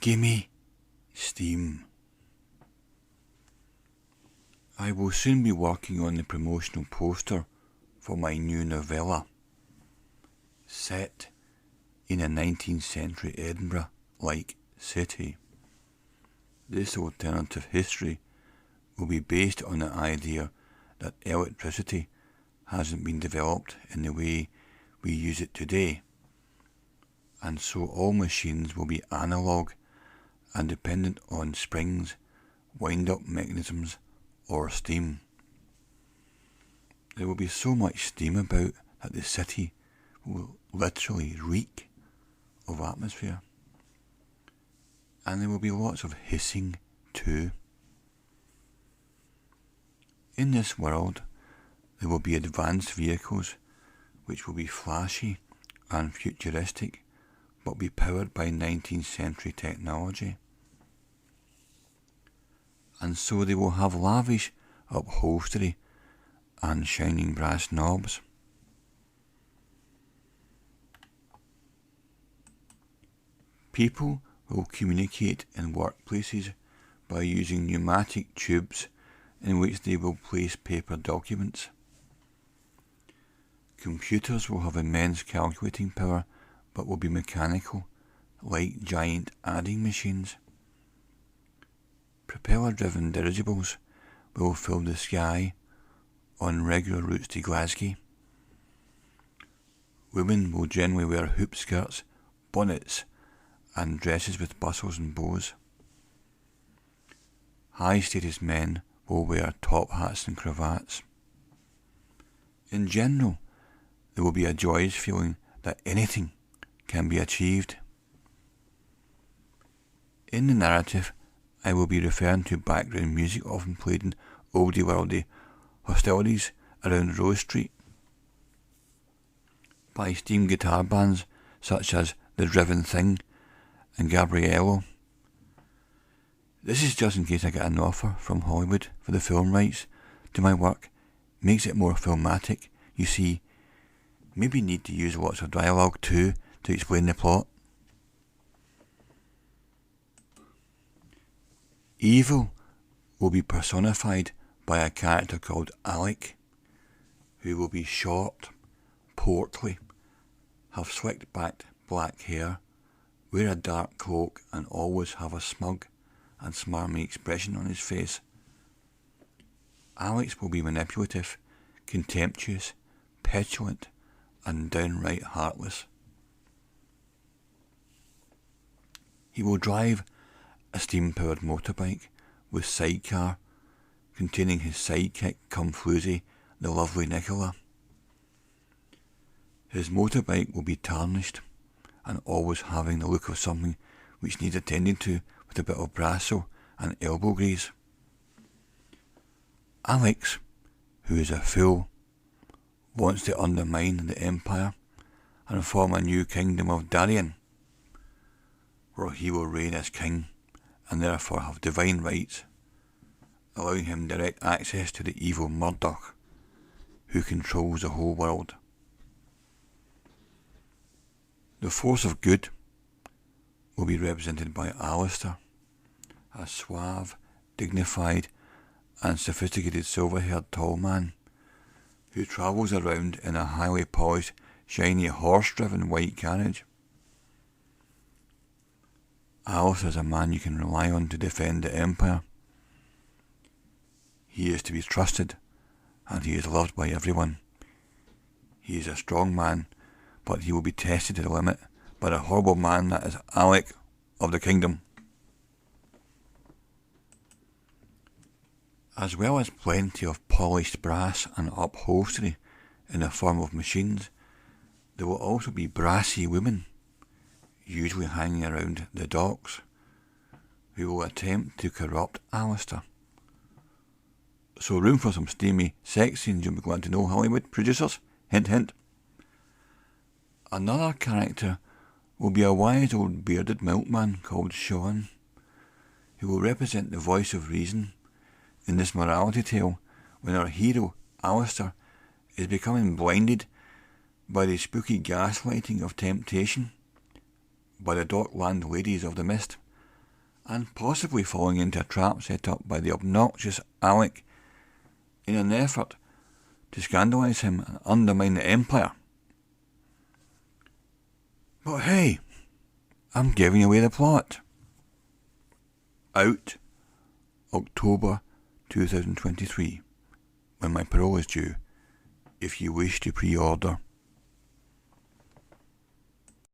Gimme steam. I will soon be working on the promotional poster for my new novella, set in a 19th century Edinburgh-like city. This alternative history will be based on the idea that electricity hasn't been developed in the way we use it today, and so all machines will be analogue and dependent on springs, wind-up mechanisms, or steam. There will be so much steam about that the city will literally reek of atmosphere. And there will be lots of hissing too. In this world, there will be advanced vehicles which will be flashy and futuristic, but be powered by 19th century technology. And so they will have lavish upholstery and shining brass knobs. People will communicate in workplaces by using pneumatic tubes in which they will place paper documents. Computers will have immense calculating power but will be mechanical, like giant adding machines. Propeller-driven dirigibles will fill the sky on regular routes to Glasgow. Women will generally wear hoop skirts, bonnets, and dresses with bustles and bows. High-status men will wear top hats and cravats. In general, there will be a joyous feeling that anything can be achieved. In the narrative, I will be referring to background music often played in oldie-worldy hostilities around Rose Street by steam guitar bands such as The Driven Thing and Gabriello. This is just in case I get an offer from Hollywood for the film rights to my work. Makes it more filmatic, you see. Maybe need to use lots of dialogue too to explain the plot. Evil will be personified by a character called Alec, who will be short, portly, have slicked back black hair, wear a dark cloak and always have a smug and smarmy expression on his face. Alex will be manipulative, contemptuous, petulant and downright heartless. He will drive a steam-powered motorbike with sidecar containing his sidekick cum floozy, the lovely Nicola. His motorbike will be tarnished and always having the look of something which needs attending to with a bit of brasso and elbow grease. Alex, who is a fool, wants to undermine the empire and form a new kingdom of Darien, where he will reign as king and therefore have divine rights, allowing him direct access to the evil Murdoch, who controls the whole world. The force of good will be represented by Alistair, a suave, dignified and sophisticated silver-haired tall man who travels around in a highly polished, shiny horse-driven white carriage. Alistair is a man you can rely on to defend the Empire. He is to be trusted, and he is loved by everyone. He is a strong man, but he will be tested to the limit by the horrible man that is Alec of the Kingdom. As well as plenty of polished brass and upholstery in the form of machines, there will also be brassy women, usually hanging around the docks, who will attempt to corrupt Alistair. So room for some steamy sex scenes, you'll be glad to know, Hollywood producers. Hint, hint. Another character will be a wise old bearded milkman called Sean, who will represent the voice of reason in this morality tale when our hero, Alistair, is becoming blinded by the spooky gaslighting of temptation by the dockland ladies of the mist and possibly falling into a trap set up by the obnoxious Alec in an effort to scandalise him and undermine the Empire. But hey, I'm giving away the plot. Out October 2023, when my parole is due, if you wish to pre-order.